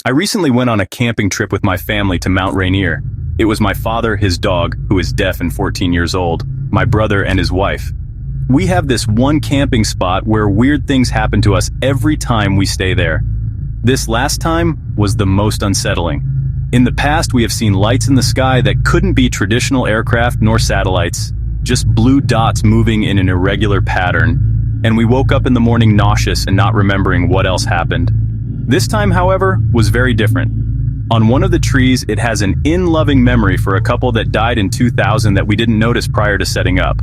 I recently went on a camping trip with my family to Mount Rainier. It was my father, his dog, who is deaf and 14 years old, my brother, and his wife. We have this one camping spot where weird things happen to us every time we stay there. This last time was the most unsettling. In the past, we have seen lights in the sky that couldn't be traditional aircraft nor satellites, just blue dots moving in an irregular pattern, and we woke up in the morning nauseous and not remembering what else happened. This time, however, was very different. On one of the trees, it has an in-loving memory for a couple that died in 2000 that we didn't notice prior to setting up.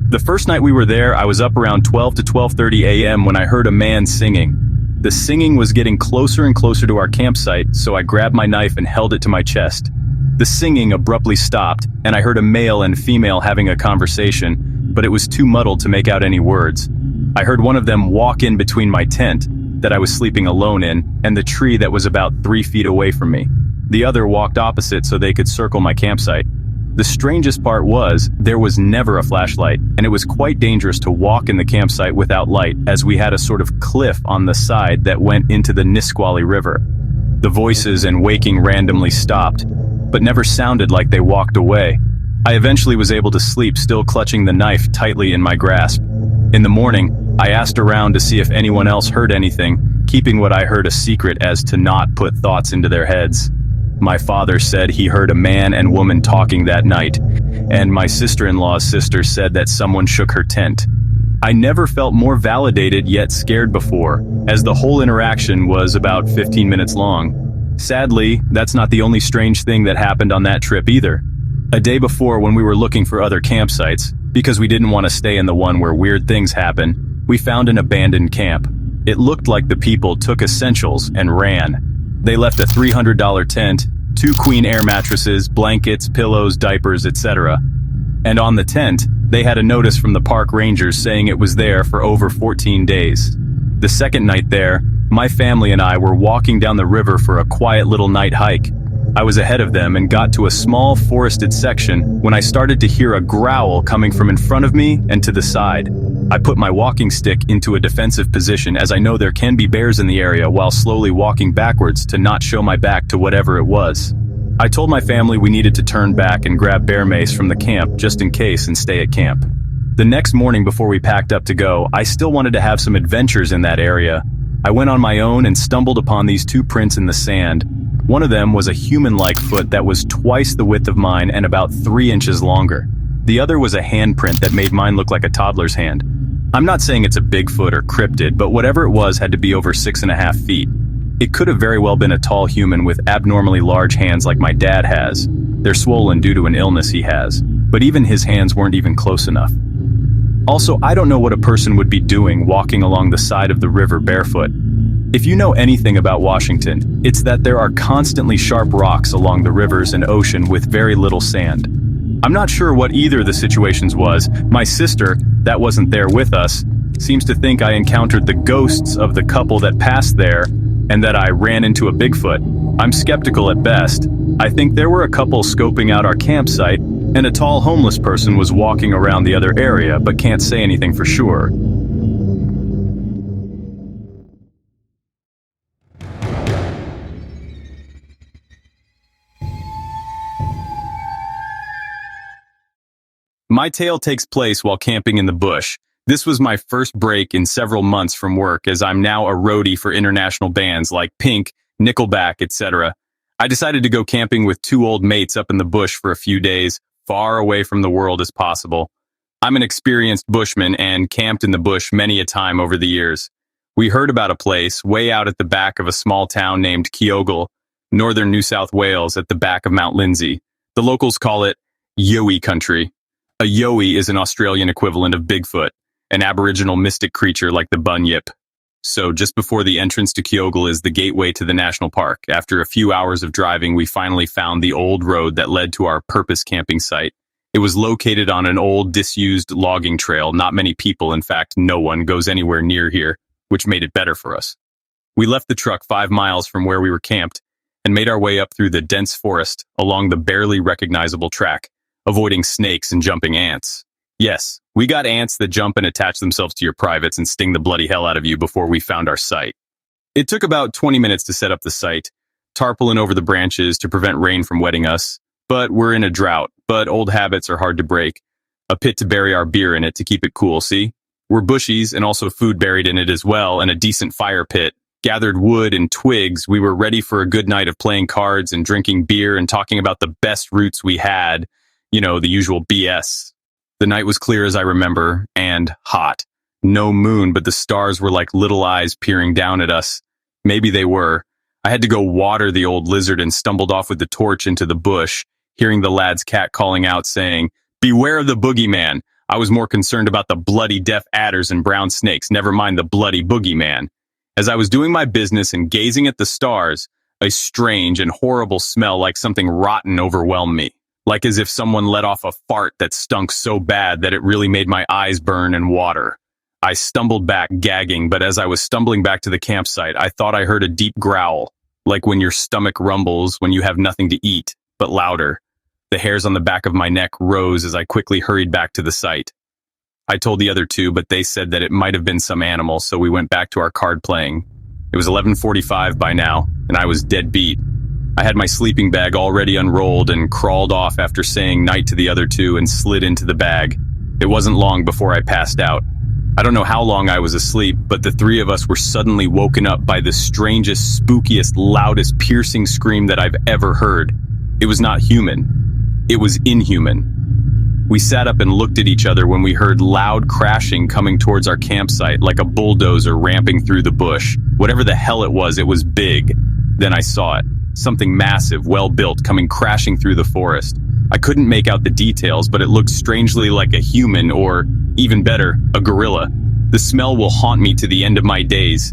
The first night we were there, I was up around 12 to 12:30 a.m. when I heard a man singing. The singing was getting closer and closer to our campsite, so I grabbed my knife and held it to my chest. The singing abruptly stopped, and I heard a male and female having a conversation, but it was too muddled to make out any words. I heard one of them walk in between my tent, that I was sleeping alone in, and the tree that was about 3 feet away from me. The other walked opposite so they could circle my campsite. The strangest part was, there was never a flashlight, and it was quite dangerous to walk in the campsite without light, as we had a sort of cliff on the side that went into the Nisqually River. The voices and waking randomly stopped, but never sounded like they walked away. I eventually was able to sleep, still clutching the knife tightly in my grasp. In the morning, I asked around to see if anyone else heard anything, keeping what I heard a secret as to not put thoughts into their heads. My father said he heard a man and woman talking that night, and my sister-in-law's sister said that someone shook her tent. I never felt more validated yet scared before, as the whole interaction was about 15 minutes long. Sadly, that's not the only strange thing that happened on that trip either. A day before, when we were looking for other campsites, because we didn't want to stay in the one where weird things happen, we found an abandoned camp. It looked like the people took essentials and ran. They left a $300 tent, 2 queen air mattresses, blankets, pillows, diapers, etc. And on the tent, they had a notice from the park rangers saying it was there for over 14 days. The second night there, my family and I were walking down the river for a quiet little night hike. I was ahead of them and got to a small forested section when I started to hear a growl coming from in front of me and to the side. I put my walking stick into a defensive position, as I know there can be bears in the area, while slowly walking backwards to not show my back to whatever it was. I told my family we needed to turn back and grab bear mace from the camp just in case and stay at camp. The next morning before we packed up to go, I still wanted to have some adventures in that area. I went on my own and stumbled upon these 2 prints in the sand. One of them was a human-like foot that was twice the width of mine and about 3 inches longer. The other was a handprint that made mine look like a toddler's hand. I'm not saying it's a Bigfoot or cryptid, but whatever it was had to be over 6.5 feet. It could have very well been a tall human with abnormally large hands like my dad has. They're swollen due to an illness he has, but even his hands weren't even close enough. Also, I don't know what a person would be doing walking along the side of the river barefoot. If you know anything about Washington, it's that there are constantly sharp rocks along the rivers and ocean with very little sand. I'm not sure what either of the situations was. My sister, that wasn't there with us, seems to think I encountered the ghosts of the couple that passed there and that I ran into a Bigfoot. I'm skeptical at best. I think there were a couple scoping out our campsite, and a tall homeless person was walking around the other area, but can't say anything for sure. My tale takes place while camping in the bush. This was my first break in several months from work, as I'm now a roadie for international bands like Pink, Nickelback, etc. I decided to go camping with 2 old mates up in the bush for a few days, far away from the world as possible. I'm an experienced bushman and camped in the bush many a time over the years. We heard about a place way out at the back of a small town named Kyogle, northern New South Wales, at the back of Mount Lindsay. The locals call it Yowie country. A Yowie is an Australian equivalent of Bigfoot, an aboriginal mystic creature like the bunyip. So just before the entrance to Kyogle is the gateway to the national park. After a few hours of driving, we finally found the old road that led to our purpose camping site. It was located on an old, disused logging trail. Not many people, in fact, no one, goes anywhere near here, which made it better for us. We left the truck 5 miles from where we were camped and made our way up through the dense forest along the barely recognizable track, avoiding snakes and jumping ants. Yes, we got ants that jump and attach themselves to your privates and sting the bloody hell out of you before we found our site. It took about 20 minutes to set up the site. tarpaulin over the branches to prevent rain from wetting us. But we're in a drought, but old habits are hard to break. A pit to bury our beer in it to keep it cool, see? We're bushies and also food buried in it as well, and a decent fire pit. Gathered wood and twigs, we were ready for a good night of playing cards and drinking beer and talking about the best routes we had. You know, the usual BS. The night was clear as I remember, and hot. No moon, but the stars were like little eyes peering down at us. Maybe they were. I had to go water the old lizard and stumbled off with the torch into the bush, hearing the lad's cat calling out saying, "Beware of the boogeyman." I was more concerned about the bloody deaf adders and brown snakes, never mind the bloody boogeyman. As I was doing my business and gazing at the stars, a strange and horrible smell like something rotten overwhelmed me, like as if someone let off a fart that stunk so bad that it really made my eyes burn and water. I stumbled back, gagging, but as I was stumbling back to the campsite, I thought I heard a deep growl, like when your stomach rumbles when you have nothing to eat, but louder. The hairs on the back of my neck rose as I quickly hurried back to the site. I told the other two, but they said that it might have been some animal, so we went back to our card playing. It was 11:45 by now, and I was dead beat. I had my sleeping bag already unrolled and crawled off after saying night to the other two and slid into the bag. It wasn't long before I passed out. I don't know how long I was asleep, but the three of us were suddenly woken up by the strangest, spookiest, loudest, piercing scream that I've ever heard. It was not human. It was inhuman. We sat up and looked at each other when we heard loud crashing coming towards our campsite like a bulldozer ramping through the bush. Whatever the hell it was big. Then I saw it. Something massive, well-built, coming crashing through the forest. I couldn't make out the details, but it looked strangely like a human or, even better, a gorilla. The smell will haunt me to the end of my days.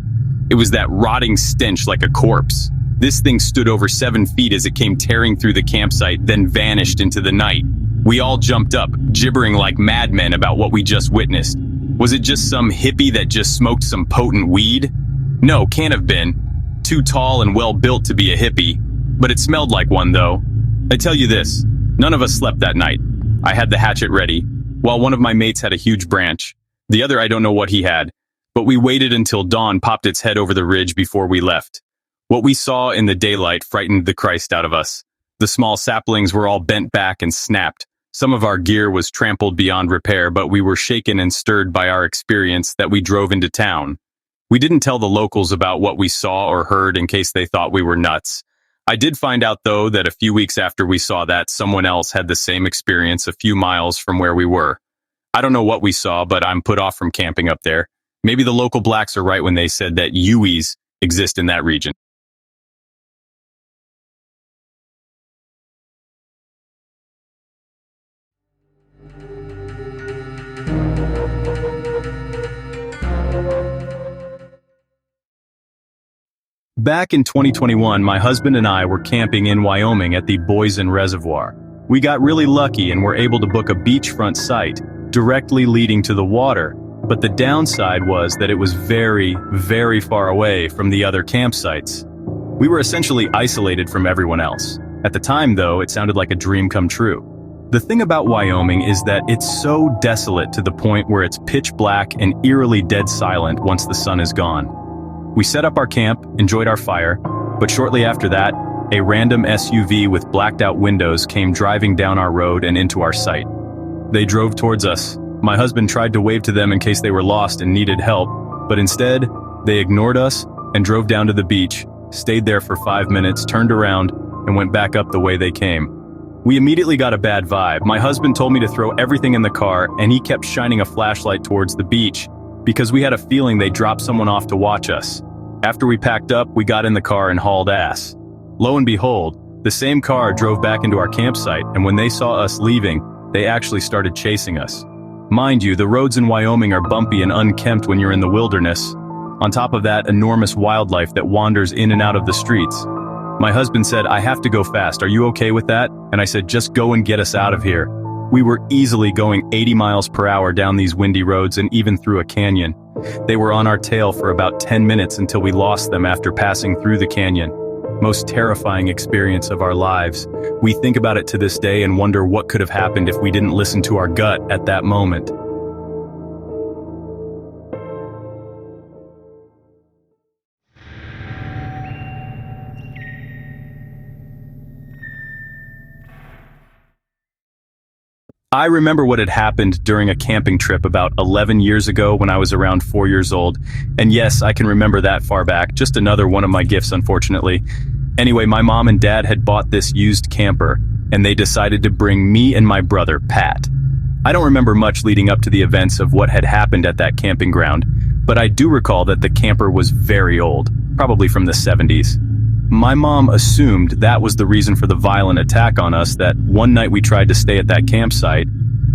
It was that rotting stench like a corpse. This thing stood over 7 feet as it came tearing through the campsite, then vanished into the night. We all jumped up, gibbering like madmen about what we just witnessed. Was it just some hippie that just smoked some potent weed? No, can't have been. Too tall and well-built to be a hippie. But it smelled like one, though. I tell you this, none of us slept that night. I had the hatchet ready, while one of my mates had a huge branch. The other, I don't know what he had. But we waited until dawn popped its head over the ridge before we left. What we saw in the daylight frightened the Christ out of us. The small saplings were all bent back and snapped. Some of our gear was trampled beyond repair, but we were shaken and stirred by our experience that we drove into town. We didn't tell the locals about what we saw or heard in case they thought we were nuts. I did find out, though, that a few weeks after we saw that, someone else had the same experience a few miles from where we were. I don't know what we saw, but I'm put off from camping up there. Maybe the local blacks are right when they said that Yuis exist in that region. Back in 2021, my husband and I were camping in Wyoming at the Boysen Reservoir. We got really lucky and were able to book a beachfront site directly leading to the water, but the downside was that it was very, very far away from the other campsites. We were essentially isolated from everyone else. At the time, though, it sounded like a dream come true. The thing about Wyoming is that it's so desolate to the point where it's pitch black and eerily dead silent once the sun is gone. We set up our camp, enjoyed our fire, but shortly after that, a random SUV with blacked out windows came driving down our road and into our site. They drove towards us. My husband tried to wave to them in case they were lost and needed help, but instead, they ignored us and drove down to the beach, stayed there for 5 minutes, turned around, and went back up the way they came. We immediately got a bad vibe. My husband told me to throw everything in the car, and he kept shining a flashlight towards the beach, because we had a feeling they dropped someone off to watch us. After we packed up, we got in the car and hauled ass. Lo and behold, the same car drove back into our campsite, and when they saw us leaving, they actually started chasing us. Mind you, the roads in Wyoming are bumpy and unkempt when you're in the wilderness. On top of that, enormous wildlife that wanders in and out of the streets. My husband said, "I have to go fast. Are you okay with that?" And I said, "Just go and get us out of here." We were easily going 80 miles per hour down these windy roads and even through a canyon. They were on our tail for about 10 minutes until we lost them after passing through the canyon. Most terrifying experience of our lives. We think about it to this day and wonder what could have happened if we didn't listen to our gut at that moment. I remember what had happened during a camping trip about 11 years ago when I was around 4 years old. And yes, I can remember that far back, just another one of my gifts, unfortunately. Anyway, my mom and dad had bought this used camper, and they decided to bring me and my brother, Pat. I don't remember much leading up to the events of what had happened at that camping ground, but I do recall that the camper was very old, probably from the 70s. My mom assumed that was the reason for the violent attack on us, that one night we tried to stay at that campsite,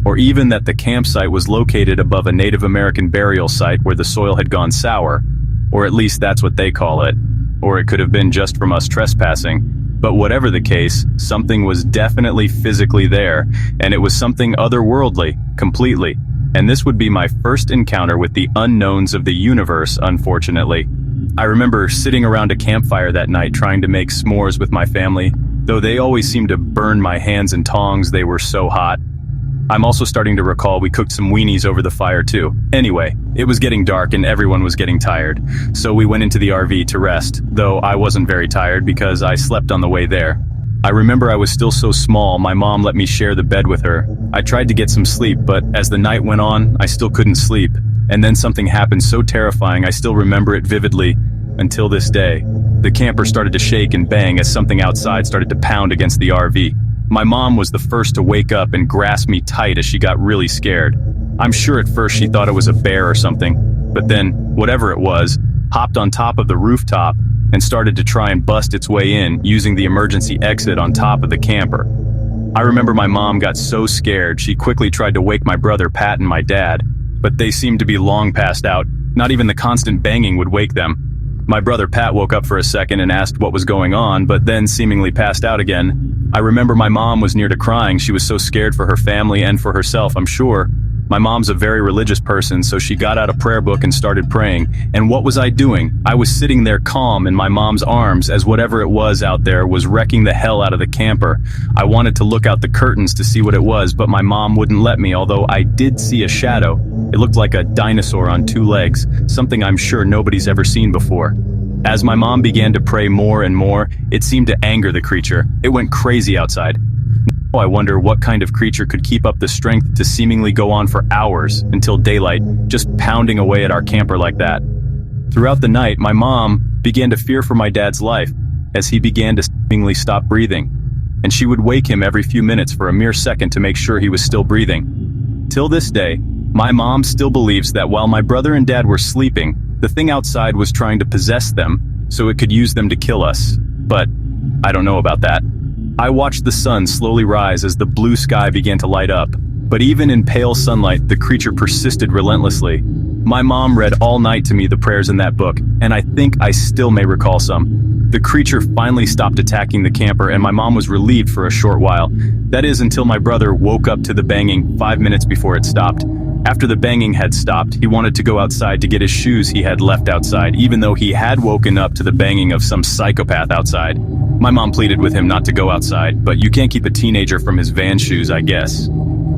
or even that the campsite was located above a Native American burial site where the soil had gone sour, or at least that's what they call it, or it could have been just from us trespassing. But whatever the case, something was definitely physically there, and it was something otherworldly, completely. And this would be my first encounter with the unknowns of the universe, unfortunately. I remember sitting around a campfire that night trying to make s'mores with my family, though they always seemed to burn my hands and tongs, they were so hot. I'm also starting to recall we cooked some weenies over the fire too. Anyway, it was getting dark and everyone was getting tired, so we went into the RV to rest, though I wasn't very tired because I slept on the way there. I remember I was still so small, my mom let me share the bed with her. I tried to get some sleep, but as the night went on, I still couldn't sleep. And then something happened so terrifying I still remember it vividly until this day. The camper started to shake and bang as something outside started to pound against the RV. My mom was the first to wake up and grasp me tight as she got really scared. I'm sure at first she thought it was a bear or something, but then, whatever it was, hopped on top of the rooftop and started to try and bust its way in using the emergency exit on top of the camper. I remember my mom got so scared she quickly tried to wake my brother Pat and my dad, but they seemed to be long passed out. Not even the constant banging would wake them. My brother Pat woke up for a second and asked what was going on, but then seemingly passed out again. I remember my mom was near to crying. She was so scared for her family and for herself, I'm sure. My mom's a very religious person, so she got out a prayer book and started praying. And what was I doing? I was sitting there calm in my mom's arms as whatever it was out there was wrecking the hell out of the camper. I wanted to look out the curtains to see what it was, but my mom wouldn't let me, although I did see a shadow. It looked like a dinosaur on two legs, something I'm sure nobody's ever seen before. As my mom began to pray more and more, it seemed to anger the creature. It went crazy outside. I wonder what kind of creature could keep up the strength to seemingly go on for hours until daylight, just pounding away at our camper like that. Throughout the night, my mom began to fear for my dad's life as he began to seemingly stop breathing, and she would wake him every few minutes for a mere second to make sure he was still breathing. Till this day, my mom still believes that while my brother and dad were sleeping, the thing outside was trying to possess them so it could use them to kill us. But I don't know about that. I watched the sun slowly rise as the blue sky began to light up, but even in pale sunlight, the creature persisted relentlessly. My mom read all night to me the prayers in that book, and I think I still may recall some. The creature finally stopped attacking the camper, and my mom was relieved for a short while. That is, until my brother woke up to the banging 5 minutes before it stopped. After the banging had stopped, he wanted to go outside to get his shoes he had left outside, even though he had woken up to the banging of some psychopath outside. My mom pleaded with him not to go outside, but you can't keep a teenager from his van shoes, I guess.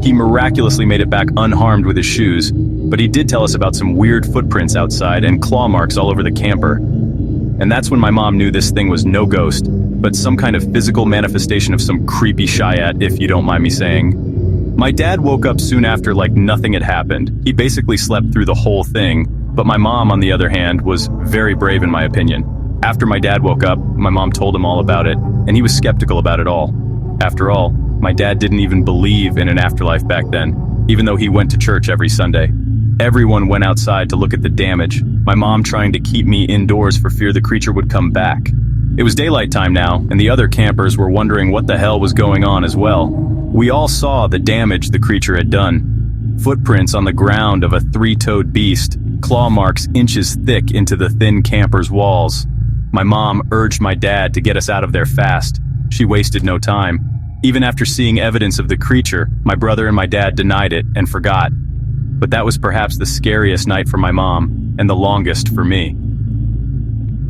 He miraculously made it back unharmed with his shoes, but he did tell us about some weird footprints outside and claw marks all over the camper. And that's when my mom knew this thing was no ghost, but some kind of physical manifestation of some creepy Shiat, if you don't mind me saying. My dad woke up soon after like nothing had happened. He basically slept through the whole thing, but my mom, on the other hand, was very brave in my opinion. After my dad woke up, my mom told him all about it, and he was skeptical about it all. After all, my dad didn't even believe in an afterlife back then, even though he went to church every Sunday. Everyone went outside to look at the damage, my mom trying to keep me indoors for fear the creature would come back. It was daylight time now, and the other campers were wondering what the hell was going on as well. We all saw the damage the creature had done. Footprints on the ground of a three-toed beast, claw marks inches thick into the thin camper's walls. My mom urged my dad to get us out of there fast. She wasted no time. Even after seeing evidence of the creature, my brother and my dad denied it and forgot. But that was perhaps the scariest night for my mom, and the longest for me.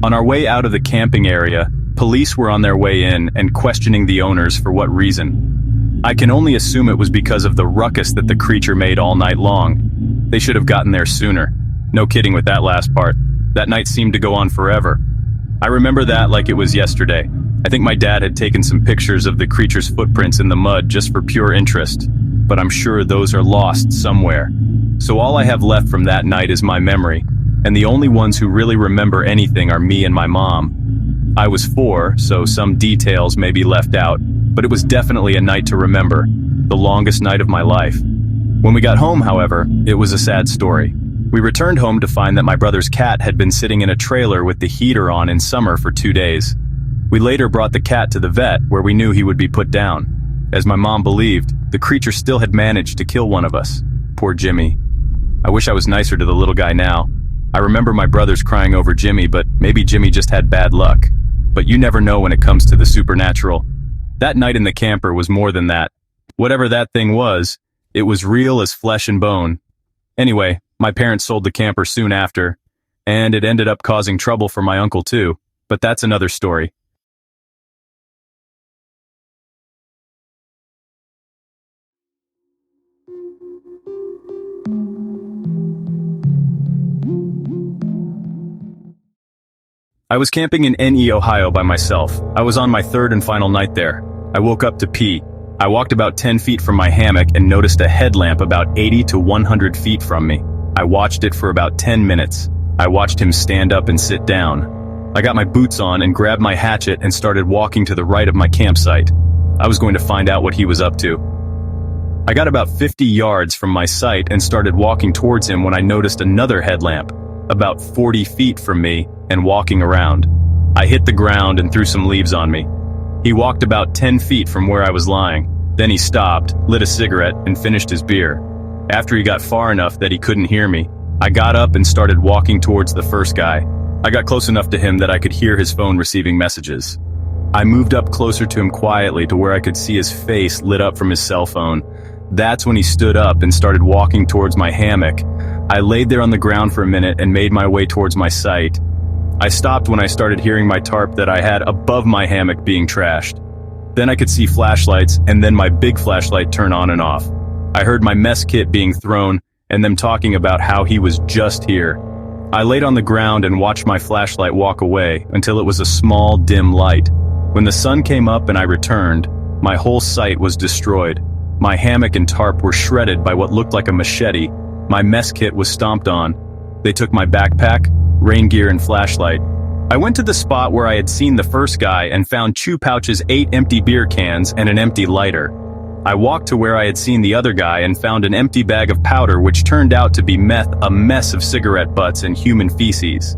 On our way out of the camping area, police were on their way in and questioning the owners for what reason. I can only assume it was because of the ruckus that the creature made all night long. They should have gotten there sooner. No kidding with that last part. That night seemed to go on forever. I remember that like it was yesterday. I think my dad had taken some pictures of the creature's footprints in the mud just for pure interest. but I'm sure those are lost somewhere. So all I have left from that night is my memory, and the only ones who really remember anything are me and my mom. I was 4, so some details may be left out, but it was definitely a night to remember, the longest night of my life. When we got home, however, it was a sad story. We returned home to find that my brother's cat had been sitting in a trailer with the heater on in summer for 2 days. We later brought the cat to the vet, where we knew he would be put down. As my mom believed, the creature still had managed to kill one of us. Poor Jimmy. I wish I was nicer to the little guy now. I remember my brothers crying over Jimmy, but maybe Jimmy just had bad luck. But you never know when it comes to the supernatural. That night in the camper was more than that. Whatever that thing was, it was real as flesh and bone. Anyway, my parents sold the camper soon after, and it ended up causing trouble for my uncle too, but that's another story. I was camping in NE, Ohio by myself. I was on my third and final night there. I woke up to pee. I walked about 10 feet from my hammock and noticed a headlamp about 80 to 100 feet from me. I watched it for about 10 minutes. I watched him stand up and sit down. I got my boots on and grabbed my hatchet and started walking to the right of my campsite. I was going to find out what he was up to. I got about 50 yards from my site and started walking towards him when I noticed another headlamp, about 40 feet from me, and walking around. I hit the ground and threw some leaves on me. He walked about 10 feet from where I was lying. Then he stopped, lit a cigarette, and finished his beer. After he got far enough that he couldn't hear me, I got up and started walking towards the first guy. I got close enough to him that I could hear his phone receiving messages. I moved up closer to him quietly to where I could see his face lit up from his cell phone. That's when he stood up and started walking towards my hammock. I laid there on the ground for a minute and made my way towards my site. I stopped when I started hearing my tarp that I had above my hammock being trashed. Then I could see flashlights and then my big flashlight turn on and off. I heard my mess kit being thrown and them talking about how he was just here. I laid on the ground and watched my flashlight walk away until it was a small, dim light. When the sun came up and I returned, my whole site was destroyed. My hammock and tarp were shredded by what looked like a machete. My mess kit was stomped on. They took my backpack, rain gear, and flashlight. I went to the spot where I had seen the first guy and found chew pouches, 8 empty beer cans, and an empty lighter. I walked to where I had seen the other guy and found an empty bag of powder which turned out to be meth, a mess of cigarette butts and human feces.